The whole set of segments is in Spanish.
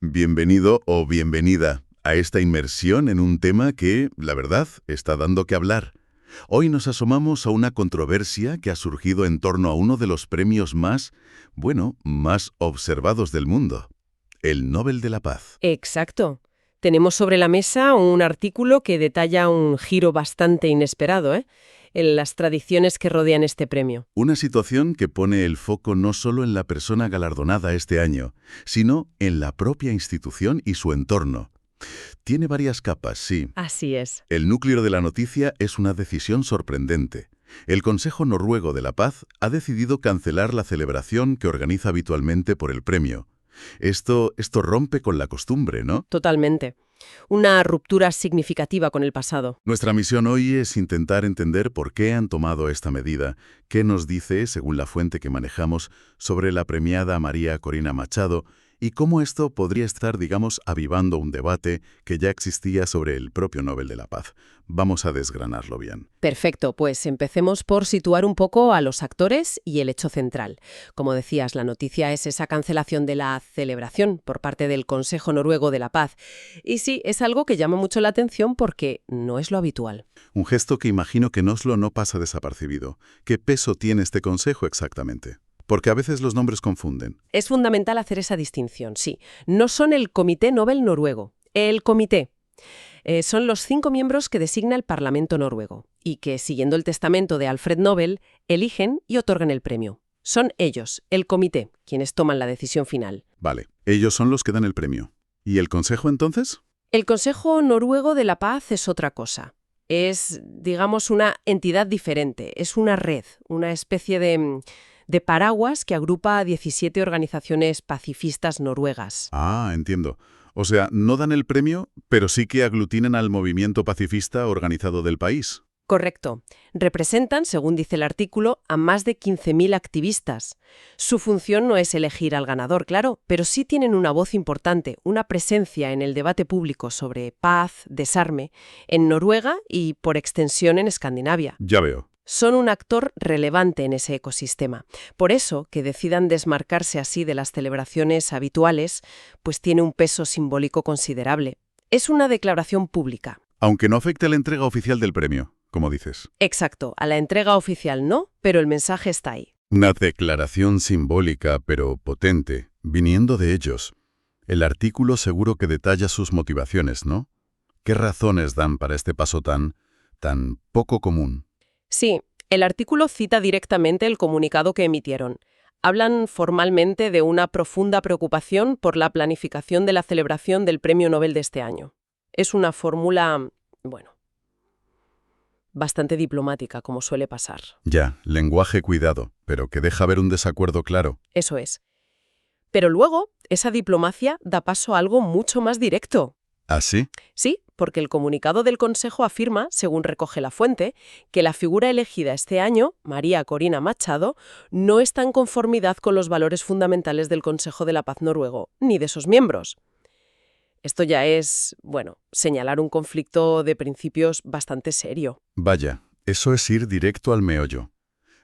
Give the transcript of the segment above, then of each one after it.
Bienvenido o bienvenida a esta inmersión en un tema que, la verdad, está dando que hablar. Hoy nos asomamos a una controversia que ha surgido en torno a uno de los premios más observados del mundo, el Nobel de la Paz. Exacto. Tenemos sobre la mesa un artículo que detalla un giro bastante inesperado, en las tradiciones que rodean este premio. Una situación que pone el foco no solo en la persona galardonada este año, sino en la propia institución y su entorno. Tiene varias capas, sí. Así es. El núcleo de la noticia es una decisión sorprendente. El Consejo Noruego de la Paz ha decidido cancelar la celebración que organiza habitualmente por el premio. Esto rompe con la costumbre, ¿no? Totalmente. Una ruptura significativa con el pasado. Nuestra misión hoy es intentar entender por qué han tomado esta medida, qué nos dice, según la fuente que manejamos, sobre la premiada María Corina Machado, y cómo esto podría estar, avivando un debate que ya existía sobre el propio Nobel de la Paz. Vamos a desgranarlo bien. Perfecto, pues empecemos por situar un poco a los actores y el hecho central. Como decías, la noticia es esa cancelación de la celebración por parte del Consejo Noruego de la Paz. Y sí, es algo que llama mucho la atención porque no es lo habitual. Un gesto que imagino que en Oslo no pasa desapercibido. ¿Qué peso tiene este consejo exactamente? Porque a veces los nombres confunden. Es fundamental hacer esa distinción, sí. No son el Comité Nobel noruego. El comité son los 5 miembros que designa el Parlamento noruego y que, siguiendo el testamento de Alfred Nobel, eligen y otorgan el premio. Son ellos, el comité, quienes toman la decisión final. Vale, ellos son los que dan el premio. ¿Y el consejo entonces? El Consejo Noruego de la Paz es otra cosa. Es, una entidad diferente. Es una red, una especie de paraguas que agrupa a 17 organizaciones pacifistas noruegas. Ah, entiendo. O sea, no dan el premio, pero sí que aglutinan al movimiento pacifista organizado del país. Correcto. Representan, según dice el artículo, a más de 15.000 activistas. Su función no es elegir al ganador, claro, pero sí tienen una voz importante, una presencia en el debate público sobre paz, desarme, en Noruega y, por extensión, en Escandinavia. Ya veo. Son un actor relevante en ese ecosistema. Por eso, que decidan desmarcarse así de las celebraciones habituales, pues tiene un peso simbólico considerable. Es una declaración pública. Aunque no afecte a la entrega oficial del premio, como dices. Exacto, a la entrega oficial no, pero el mensaje está ahí. Una declaración simbólica, pero potente, viniendo de ellos. El artículo seguro que detalla sus motivaciones, ¿no? ¿Qué razones dan para este paso tan poco común? Sí, el artículo cita directamente el comunicado que emitieron. Hablan formalmente de una profunda preocupación por la planificación de la celebración del Premio Nobel de este año. Es una fórmula, bastante diplomática, como suele pasar. Ya, lenguaje cuidado, pero que deja ver un desacuerdo claro. Eso es. Pero luego, esa diplomacia da paso a algo mucho más directo. ¿Ah, sí? Sí, porque el comunicado del Consejo afirma, según recoge la fuente, que la figura elegida este año, María Corina Machado, no está en conformidad con los valores fundamentales del Consejo de la Paz noruego, ni de sus miembros. Esto ya es, señalar un conflicto de principios bastante serio. Vaya, eso es ir directo al meollo.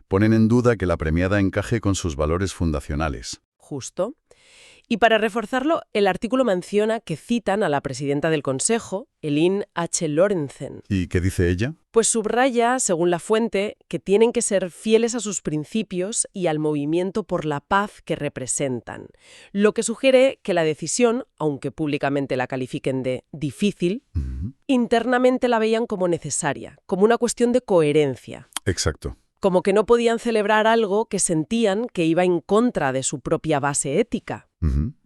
Ponen en duda que la premiada encaje con sus valores fundacionales. Justo. Y para reforzarlo, el artículo menciona que citan a la presidenta del Consejo, Elin H. Lorentzen. ¿Y qué dice ella? Pues subraya, según la fuente, que tienen que ser fieles a sus principios y al movimiento por la paz que representan. Lo que sugiere que la decisión, aunque públicamente la califiquen de difícil, internamente la veían como necesaria, como una cuestión de coherencia. Exacto. Como que no podían celebrar algo que sentían que iba en contra de su propia base ética.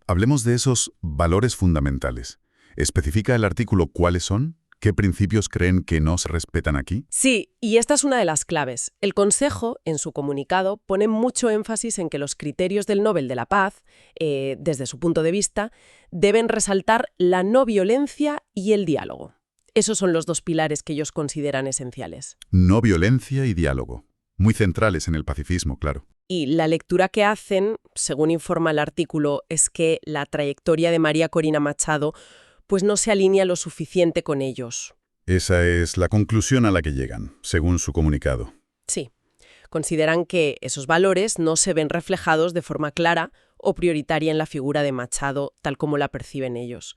Hablemos de esos valores fundamentales. ¿Especifica el artículo cuáles son? ¿Qué principios creen que no se respetan aquí? Sí, y esta es una de las claves. El Consejo, en su comunicado, pone mucho énfasis en que los criterios del Nobel de la Paz, desde su punto de vista, deben resaltar la no violencia y el diálogo. Esos son los 2 pilares que ellos consideran esenciales. No violencia y diálogo. Muy centrales en el pacifismo, claro. Y la lectura que hacen, según informa el artículo, es que la trayectoria de María Corina Machado pues no se alinea lo suficiente con ellos. Esa es la conclusión a la que llegan, según su comunicado. Sí. Consideran que esos valores no se ven reflejados de forma clara o prioritaria en la figura de Machado, tal como la perciben ellos.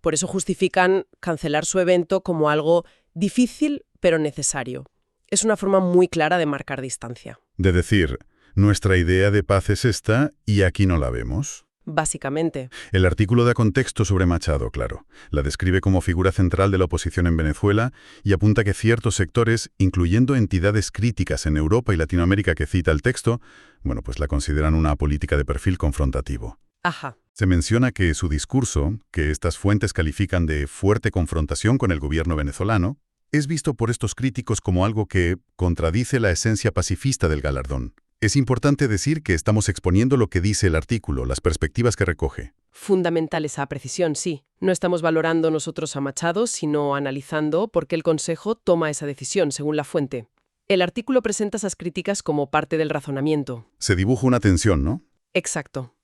Por eso justifican cancelar su evento como algo difícil pero necesario. Es una forma muy clara de marcar distancia. De decir, nuestra idea de paz es esta y aquí no la vemos. Básicamente. El artículo da contexto sobre Machado, claro. La describe como figura central de la oposición en Venezuela y apunta que ciertos sectores, incluyendo entidades críticas en Europa y Latinoamérica que cita el texto, pues la consideran una política de perfil confrontativo. Ajá. Se menciona que su discurso, que estas fuentes califican de fuerte confrontación con el gobierno venezolano, es visto por estos críticos como algo que contradice la esencia pacifista del galardón. Es importante decir que estamos exponiendo lo que dice el artículo, las perspectivas que recoge. Fundamental esa precisión, sí. No estamos valorando nosotros a Machado, sino analizando por qué el Consejo toma esa decisión, según la fuente. El artículo presenta esas críticas como parte del razonamiento. Se dibuja una tensión, ¿no? Exacto.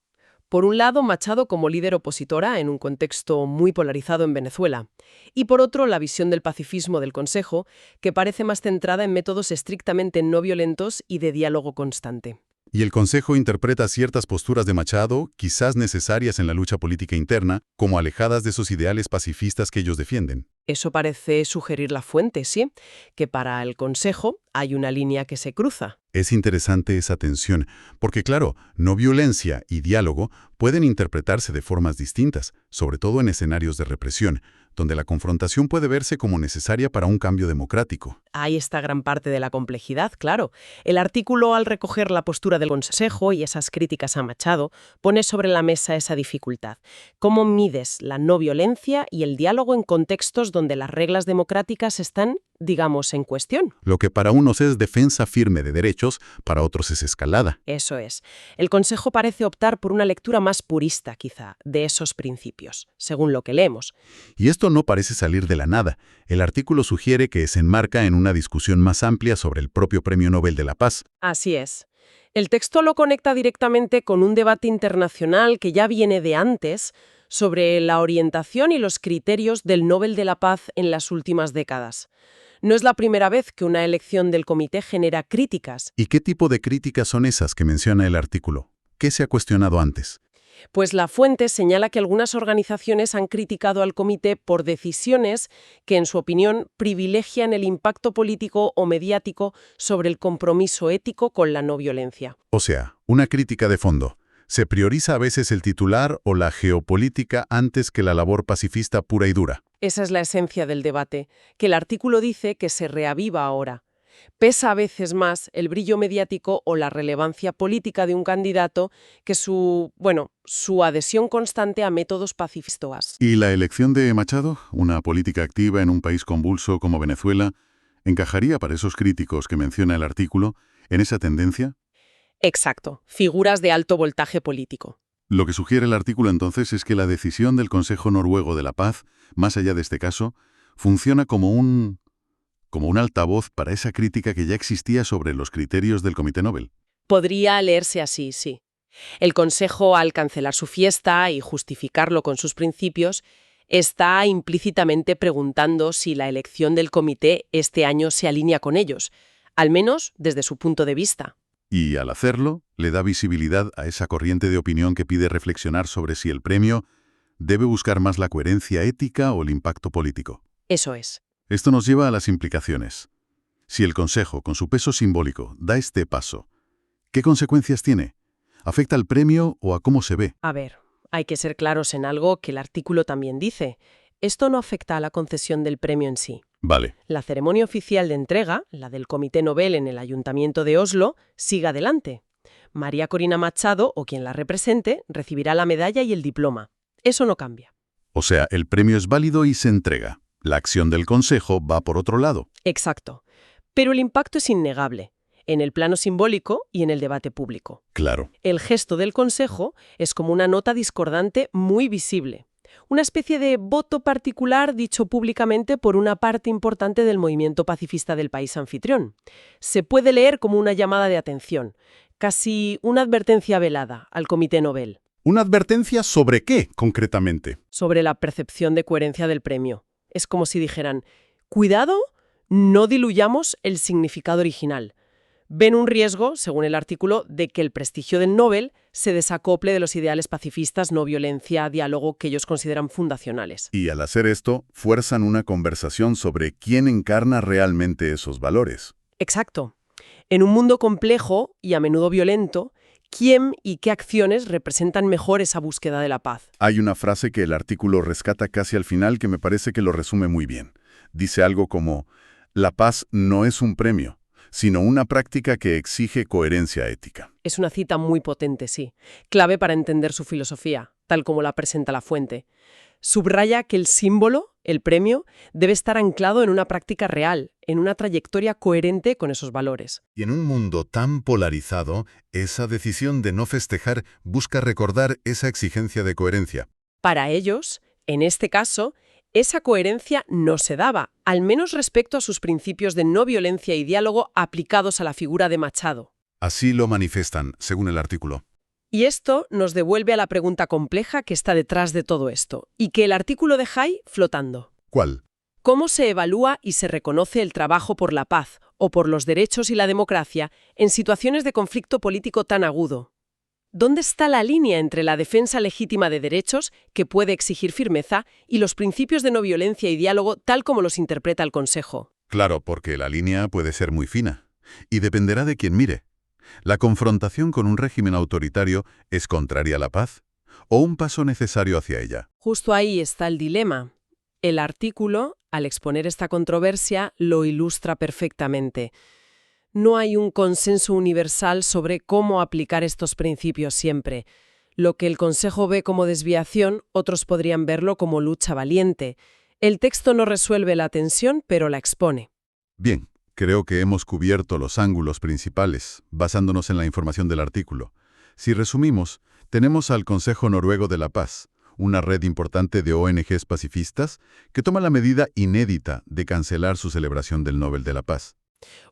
Por un lado, Machado como líder opositora en un contexto muy polarizado en Venezuela. Y por otro, la visión del pacifismo del Consejo, que parece más centrada en métodos estrictamente no violentos y de diálogo constante. Y el Consejo interpreta ciertas posturas de Machado, quizás necesarias en la lucha política interna, como alejadas de esos ideales pacifistas que ellos defienden. Eso parece sugerir la fuente, ¿sí? Que para el Consejo hay una línea que se cruza. Es interesante esa tensión, porque claro, no violencia y diálogo pueden interpretarse de formas distintas, sobre todo en escenarios de represión, donde la confrontación puede verse como necesaria para un cambio democrático. Ahí está gran parte de la complejidad, claro. El artículo, al recoger la postura del Consejo y esas críticas a Machado, pone sobre la mesa esa dificultad. ¿Cómo mides la no violencia y el diálogo en contextos donde las reglas democráticas están, digamos, en cuestión? Lo que para unos es defensa firme de derechos, para otros es escalada. Eso es. El Consejo parece optar por una lectura más purista, quizá, de esos principios, según lo que leemos. Y esto no parece salir de la nada. El artículo sugiere que se enmarca en una discusión más amplia sobre el propio Premio Nobel de la Paz. Así es. El texto lo conecta directamente con un debate internacional que ya viene de antes sobre la orientación y los criterios del Nobel de la Paz en las últimas décadas. No es la primera vez que una elección del comité genera críticas. ¿Y qué tipo de críticas son esas que menciona el artículo? ¿Qué se ha cuestionado antes? Pues la fuente señala que algunas organizaciones han criticado al comité por decisiones que, en su opinión, privilegian el impacto político o mediático sobre el compromiso ético con la no violencia. O sea, una crítica de fondo. Se prioriza a veces el titular o la geopolítica antes que la labor pacifista pura y dura. Esa es la esencia del debate, que el artículo dice que se reaviva ahora. Pesa a veces más el brillo mediático o la relevancia política de un candidato que su adhesión constante a métodos pacifistas. ¿Y la elección de Machado, una política activa en un país convulso como Venezuela, encajaría para esos críticos que menciona el artículo en esa tendencia? Exacto, figuras de alto voltaje político. Lo que sugiere el artículo entonces es que la decisión del Consejo Noruego de la Paz, más allá de este caso, funciona como un altavoz para esa crítica que ya existía sobre los criterios del Comité Nobel. Podría leerse así, sí. El Consejo, al cancelar su fiesta y justificarlo con sus principios, está implícitamente preguntando si la elección del comité este año se alinea con ellos, al menos desde su punto de vista. Y al hacerlo, le da visibilidad a esa corriente de opinión que pide reflexionar sobre si el premio debe buscar más la coherencia ética o el impacto político. Eso es. Esto nos lleva a las implicaciones. Si el Consejo, con su peso simbólico, da este paso, ¿qué consecuencias tiene? ¿Afecta al premio o a cómo se ve? A ver, hay que ser claros en algo que el artículo también dice. Esto no afecta a la concesión del premio en sí. Vale. La ceremonia oficial de entrega, la del Comité Nobel en el Ayuntamiento de Oslo, sigue adelante. María Corina Machado, o quien la represente, recibirá la medalla y el diploma. Eso no cambia. O sea, el premio es válido y se entrega. La acción del Consejo va por otro lado. Exacto. Pero el impacto es innegable, en el plano simbólico y en el debate público. Claro. El gesto del Consejo es como una nota discordante muy visible. Una especie de voto particular dicho públicamente por una parte importante del movimiento pacifista del país anfitrión. Se puede leer como una llamada de atención, casi una advertencia velada al Comité Nobel. ¿Una advertencia sobre qué, concretamente? Sobre la percepción de coherencia del premio. Es como si dijeran, cuidado, no diluyamos el significado original. Ven un riesgo, según el artículo, de que el prestigio del Nobel se desacople de los ideales pacifistas, no violencia, diálogo que ellos consideran fundacionales. Y al hacer esto, fuerzan una conversación sobre quién encarna realmente esos valores. Exacto. En un mundo complejo y a menudo violento, ¿quién y qué acciones representan mejor esa búsqueda de la paz? Hay una frase que el artículo rescata casi al final que me parece que lo resume muy bien. Dice algo como, la paz no es un premio, sino una práctica que exige coherencia ética. Es una cita muy potente, sí, clave para entender su filosofía, tal como la presenta la fuente. Subraya que el símbolo, el premio, debe estar anclado en una práctica real, en una trayectoria coherente con esos valores. Y en un mundo tan polarizado, esa decisión de no festejar busca recordar esa exigencia de coherencia. Para ellos, en este caso, esa coherencia no se daba, al menos respecto a sus principios de no violencia y diálogo aplicados a la figura de Machado. Así lo manifiestan, según el artículo. Y esto nos devuelve a la pregunta compleja que está detrás de todo esto, y que el artículo deja ahí flotando. ¿Cuál? ¿Cómo se evalúa y se reconoce el trabajo por la paz o por los derechos y la democracia en situaciones de conflicto político tan agudo? ¿Dónde está la línea entre la defensa legítima de derechos, que puede exigir firmeza, y los principios de no violencia y diálogo tal como los interpreta el Consejo? Claro, porque la línea puede ser muy fina, y dependerá de quien mire. ¿La confrontación con un régimen autoritario es contraria a la paz o un paso necesario hacia ella? Justo ahí está el dilema. El artículo, al exponer esta controversia, lo ilustra perfectamente. No hay un consenso universal sobre cómo aplicar estos principios siempre. Lo que el Consejo ve como desviación, otros podrían verlo como lucha valiente. El texto no resuelve la tensión, pero la expone. Bien. Creo que hemos cubierto los ángulos principales, basándonos en la información del artículo. Si resumimos, tenemos al Consejo Noruego de la Paz, una red importante de ONGs pacifistas que toma la medida inédita de cancelar su celebración del Nobel de la Paz.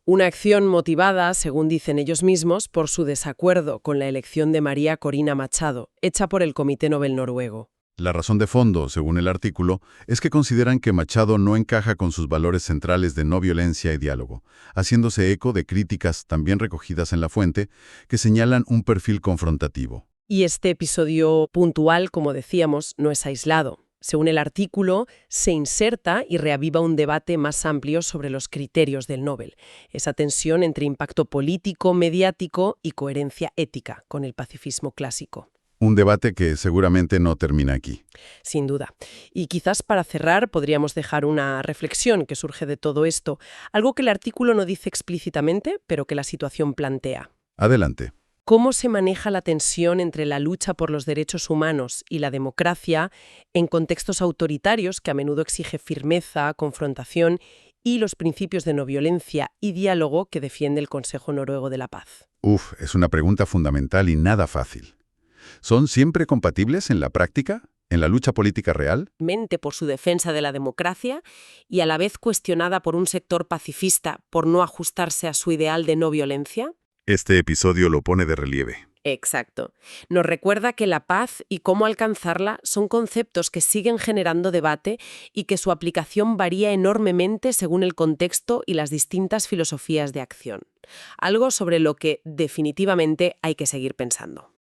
Una acción motivada, según dicen ellos mismos, por su desacuerdo con la elección de María Corina Machado, hecha por el Comité Nobel noruego. La razón de fondo, según el artículo, es que consideran que Machado no encaja con sus valores centrales de no violencia y diálogo, haciéndose eco de críticas también recogidas en la fuente que señalan un perfil confrontativo. Y este episodio puntual, como decíamos, no es aislado. Según el artículo, se inserta y reaviva un debate más amplio sobre los criterios del Nobel, esa tensión entre impacto político, mediático y coherencia ética con el pacifismo clásico. Un debate que seguramente no termina aquí. Sin duda. Y quizás para cerrar podríamos dejar una reflexión que surge de todo esto, algo que el artículo no dice explícitamente, pero que la situación plantea. Adelante. ¿Cómo se maneja la tensión entre la lucha por los derechos humanos y la democracia en contextos autoritarios que a menudo exige firmeza, confrontación y los principios de no violencia y diálogo que defiende el Consejo Noruego de la Paz? Es una pregunta fundamental y nada fácil. ¿Son siempre compatibles en la práctica, en la lucha política real? Mente por su defensa de la democracia y a la vez cuestionada por un sector pacifista por no ajustarse a su ideal de no violencia. Este episodio lo pone de relieve. Exacto. Nos recuerda que la paz y cómo alcanzarla son conceptos que siguen generando debate y que su aplicación varía enormemente según el contexto y las distintas filosofías de acción. Algo sobre lo que definitivamente hay que seguir pensando.